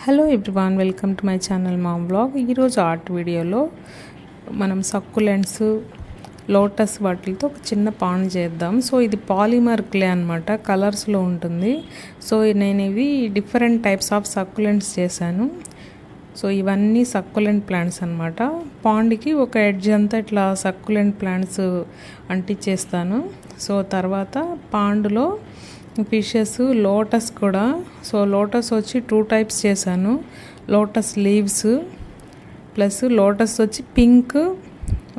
Hello everyone, welcome to my channel ma'am vlog. ఈరోజు art వీడియోలో మనం సక్కులెంట్స్, లోటస్ వాటితో ఒక చిన్న పాండ్ చేద్దాం. సో ఇది పాలిమర్ క్లే అనమాట, కలర్స్లో ఉంటుంది. సో నేను ఇవి డిఫరెంట్ టైప్స్ ఆఫ్ సక్కులెంట్స్ చేశాను. సో ఇవన్నీ సక్కులెంట్ ప్లాంట్స్ అనమాట. పాండ్కి ఒక ఎడ్జ్ అంతా ఇట్లా సక్కులెంట్ ప్లాంట్స్ అంటించేస్తాను. సో తర్వాత పాండ్లో ఫిషెస్, లోటస్ కూడా. సో లోటస్ వచ్చి 2 టైప్స్ చేశాను. లోటస్ లీవ్స్ ప్లస్ లోటస్ వచ్చి పింక్,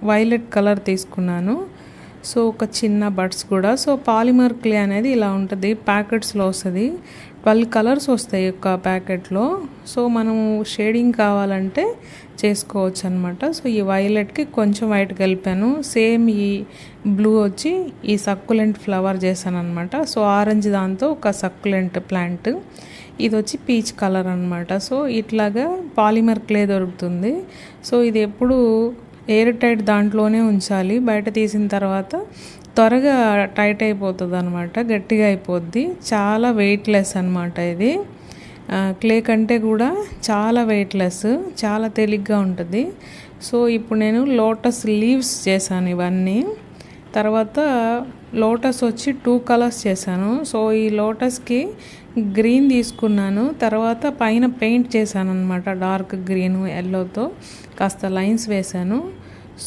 వైలెట్ కలర్ తీసుకున్నాను. సో ఒక చిన్న బడ్స్ కూడా. సో పాలిమర్ క్లే అనేది ఇలా ఉంటుంది, ప్యాకెట్స్లో వస్తుంది. 12 కలర్స్ వస్తాయి ఒక ప్యాకెట్లో. సో మనం షేడింగ్ కావాలంటే చేసుకోవచ్చు అనమాట. సో ఈ వైలెట్కి కొంచెం వైట్ కలిపాను. సేమ్ ఈ బ్లూ వచ్చి ఈ సక్కులెంట్ ఫ్లవర్ చేశాను అనమాట. సో ఆరెంజ్ దాంతో ఒక సక్కులెంట్ ప్లాంట్. ఇది వచ్చి పీచ్ కలర్ అనమాట. సో ఇట్లాగా పాలిమర్ క్లే దొరుకుతుంది. సో ఇది ఎప్పుడు ఎయిర్ టైట్ దాంట్లోనే ఉంచాలి. బయట తీసిన తర్వాత త్వరగా టైట్ అయిపోతుంది అనమాట, గట్టిగా అయిపోద్ది. చాలా వెయిట్లెస్ అనమాట ఇది. క్లే కంటే కూడా చాలా వెయిట్లెస్, చాలా తేలిగ్గా ఉంటుంది. సో ఇప్పుడు నేను లోటస్ లీవ్స్ చేశాను ఇవన్నీ. తర్వాత లోటస్ వచ్చి 2 కలర్స్ చేశాను. సో ఈ లోటస్కి గ్రీన్ తీసుకున్నాను. తర్వాత పైన పెయింట్ చేశాను అనమాట, డార్క్ గ్రీన్ ఎల్లోతో కాస్త లైన్స్ వేశాను.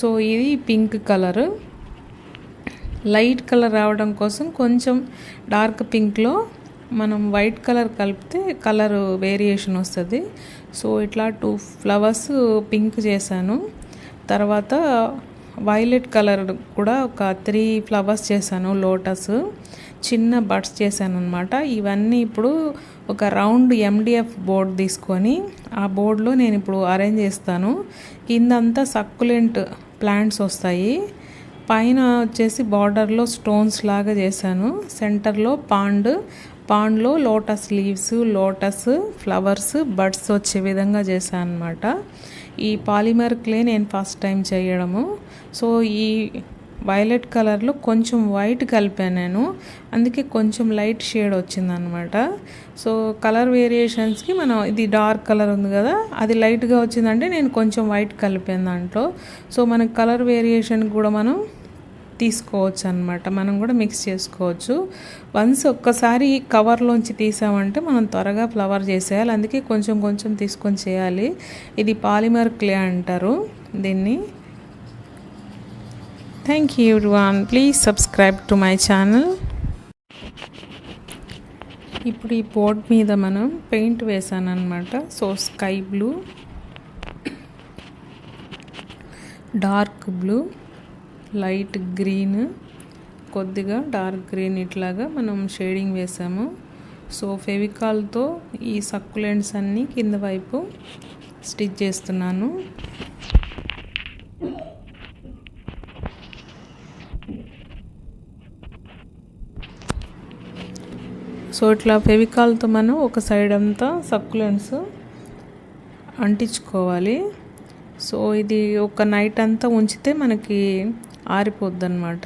సో ఇది పింక్ కలర్. లైట్ కలర్ రావడం కోసం కొంచెం డార్క్ పింక్లో మనం వైట్ కలర్ కలిపితే కలర్ వేరియేషన్ వస్తుంది. సో ఇట్లా 2 ఫ్లవర్స్ పింక్ చేశాను. తర్వాత వైలెట్ కలర్ కూడా ఒక 3 ఫ్లవర్స్ చేశాను. లోటస్ చిన్న బడ్స్ చేశాను అనమాట. ఇవన్నీ ఇప్పుడు ఒక రౌండ్ MDF బోర్డ్ తీసుకొని ఆ బోర్డులో నేను ఇప్పుడు అరేంజ్ చేస్తాను. కిందంతా సక్కులెంట్ ప్లాంట్స్ వస్తాయి. పైన వచ్చేసి బార్డర్లో స్టోన్స్ లాగా చేశాను. సెంటర్లో పాండ్లో lotus leaves, lotus flowers, buds వచ్చే విధంగా చేశాను అనమాట. ఈ పాలిమర్ క్లే నేను ఫస్ట్ టైం చేయడము. సో ఈ వైలెట్ కలర్లో కొంచెం వైట్ కలిపాను నేను, అందుకే కొంచెం లైట్ షేడ్ వచ్చిందనమాట. సో కలర్ వేరియేషన్స్కి మనం ఇది డార్క్ కలర్ ఉంది కదా, అది లైట్గా వచ్చిందంటే నేను కొంచెం వైట్ కలిపాను దాంట్లో. సో మనకి కలర్ వేరియేషన్ కూడా మనం తీసుకోవచ్చు అనమాట, మనం కూడా మిక్స్ చేసుకోవచ్చు. వన్స్ ఒక్కసారి కవర్లోంచి తీసామంటే మనం త్వరగా ఫ్లవర్ చేసేయాలి, అందుకే కొంచెం కొంచెం తీసుకొని చేయాలి. ఇది పాలిమర్ క్లే అంటారు దీన్ని. Thank you everyone, please subscribe to my channel. ఇప్పుడు ఈ బోర్డ్ మీద మనం పెయింట్ వేసాను అనమాట. So sky blue, dark blue, light green, కొద్దిగా డార్క్ గ్రీన్, ఇట్లాగా మనం షేడింగ్ వేసాము. సో ఫెవికాల్తో ఈ సక్కులెంట్స్ అన్నీ కింద వైపు స్టిచ్ చేస్తున్నాను. సో ఇట్లా ఫెవికాల్తో మనం ఒక సైడ్ అంతా సక్కులెంట్స్ అంటించుకోవాలి. సో ఇది ఒక నైట్ అంతా ఉంచితే మనకి ఆరిపోద్ది అనమాట.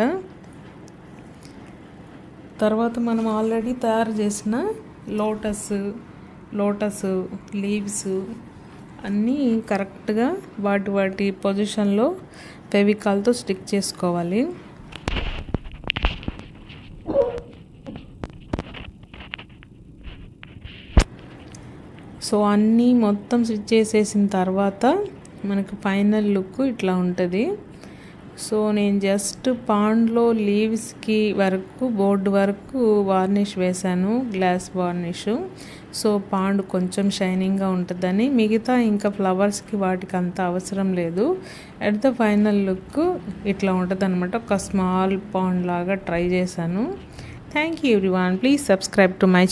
తర్వాత మనం ఆల్రెడీ తయారు చేసిన లోటస్ లీవ్స్ అన్నీ కరెక్ట్గా వాటి పొజిషన్లో ఫెవికాల్తో స్టిక్ చేసుకోవాలి. సో అన్నీ మొత్తం స్టిచ్ చేసేసిన తర్వాత మనకు ఫైనల్ లుక్ ఇట్లా ఉంటుంది. సో నేను జస్ట్ పాండ్లో లీవ్స్కి వరకు, బోర్డు వరకు వార్నిష్ వేశాను, గ్లాస్ వార్నిష్. సో పాండ్ కొంచెం షైనింగ్గా ఉంటుందని, మిగతా ఇంకా ఫ్లవర్స్కి వాటికి అంత అవసరం లేదు. అట్ ద ఫైనల్ లుక్ ఇట్లా ఉంటుంది అనమాట. ఒక స్మాల్ పాండ్ లాగా ట్రై చేశాను. Thank you everyone, please subscribe to my